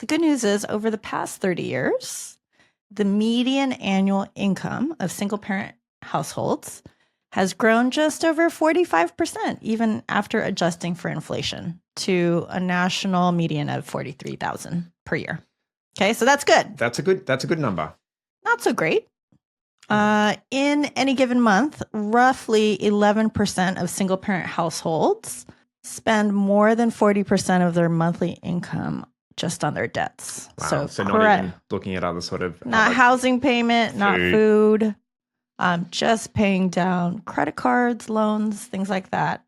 The good news is over the past 30 years, the median annual income of single-parent households has grown just over 45%, even after adjusting for inflation, to a national median of 43,000 per year. Okay, so that's good. That's a good number. Not so great. In any given month, roughly 11% of single-parent households spend more than 40% of their monthly income just on their debts. Wow. So not even looking at other sort of... Not housing payment, not food, just paying down credit cards, loans, things like that.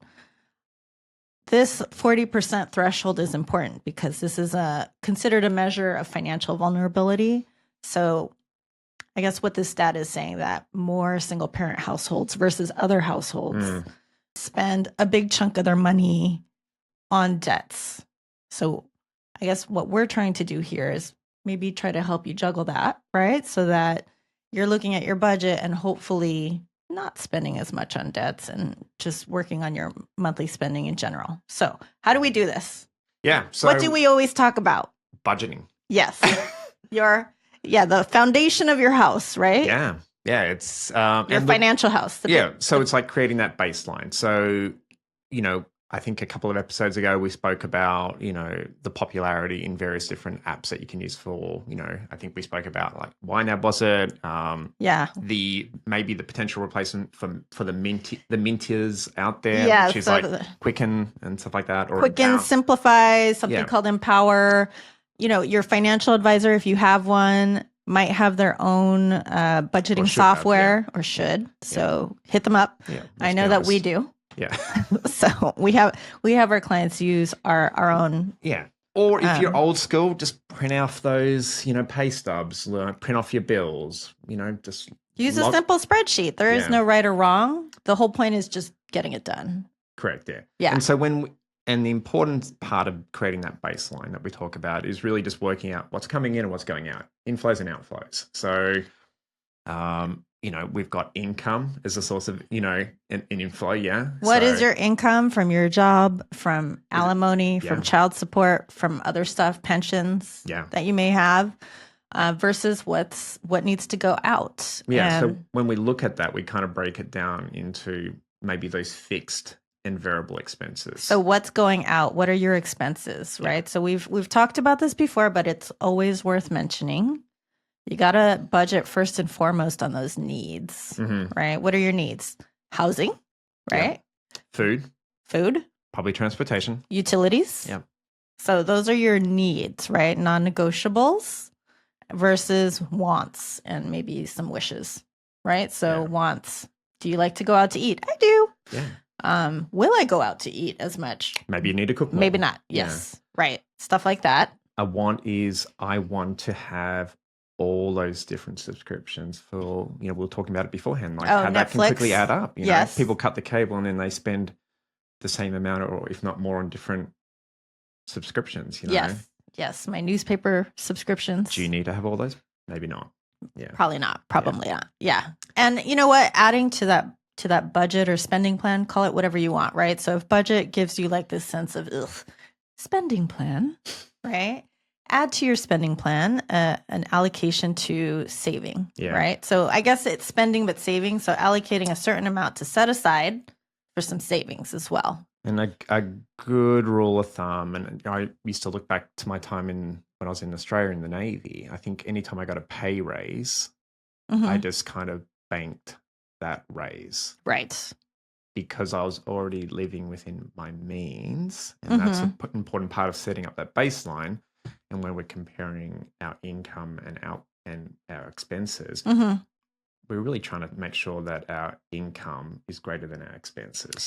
This 40% threshold is important because this is considered a measure of financial vulnerability. So I guess what this stat is saying that more single-parent households versus other households spend a big chunk of their money on debts. So I guess what we're trying to do here is maybe try to help you juggle that, right? So that you're looking at your budget and hopefully not spending as much on debts and just working on your monthly spending in general. So how do we do this? Yeah. So what do we always talk about? Budgeting. Yes. The foundation of your house, right? Yeah. Yeah. It's your financial house. So it's like creating that baseline. So, I think a couple of episodes ago we spoke about, the popularity in various different apps that you can use for, I think we spoke about like Why Now Boss It. Maybe the potential replacement for the Mintiers out there, which is like Quicken and stuff like that. Or Quicken, Simplify, something called Empower. Your financial advisor, if you have one, might have their own budgeting software or should. So hit them up. Yeah, I know that we do. Yeah. So we have our clients use our own. Yeah. Or if you're old school, just print off those, pay stubs, print off your bills, just use a simple spreadsheet. There is no right or wrong. The whole point is just getting it done. Correct. Yeah. Yeah. And so the important part of creating that baseline that we talk about is really just working out what's coming in and what's going out, inflows and outflows. So, we've got income as a source of, an inflow. Yeah. What is your income from your job, from alimony, from child support, from other stuff, pensions that you may have, versus what needs to go out? Yeah. So when we look at that, we kind of break it down into maybe those fixed and variable expenses. So what's going out? What are your expenses, right? So we've talked about this before, but it's always worth mentioning. You got to budget first and foremost on those needs, right? What are your needs? Housing, right? Food. Public transportation. Utilities. Yeah. So those are your needs, right? Non-negotiables versus wants and maybe some wishes, right? So wants. Do you like to go out to eat? I do. Yeah. Will I go out to eat as much? Maybe you need to cook more. Maybe not. Yes. Yeah. Right. Stuff like that. A want is I want to have all those different subscriptions for, we were talking about it beforehand, like how Netflix, that can quickly add up. People cut the cable and then they spend the same amount or if not more on different subscriptions, Yes. My newspaper subscriptions. Do you need to have all those? Maybe not. Yeah. Probably not. Not. Yeah. And you know what? Adding to that budget or spending plan, call it whatever you want, right? So if budget gives you like this sense of spending plan, right? Add to your spending plan an allocation to saving, right? So I guess it's spending but saving. So allocating a certain amount to set aside for some savings as well. And a good rule of thumb, and I used to look back to my time when I was in Australia in the Navy, I think anytime I got a pay raise, I just kind of banked that raise. Right. Because I was already living within my means. And that's an important part of setting up that baseline. And when we're comparing our income and our expenses, we're really trying to make sure that our income is greater than our expenses.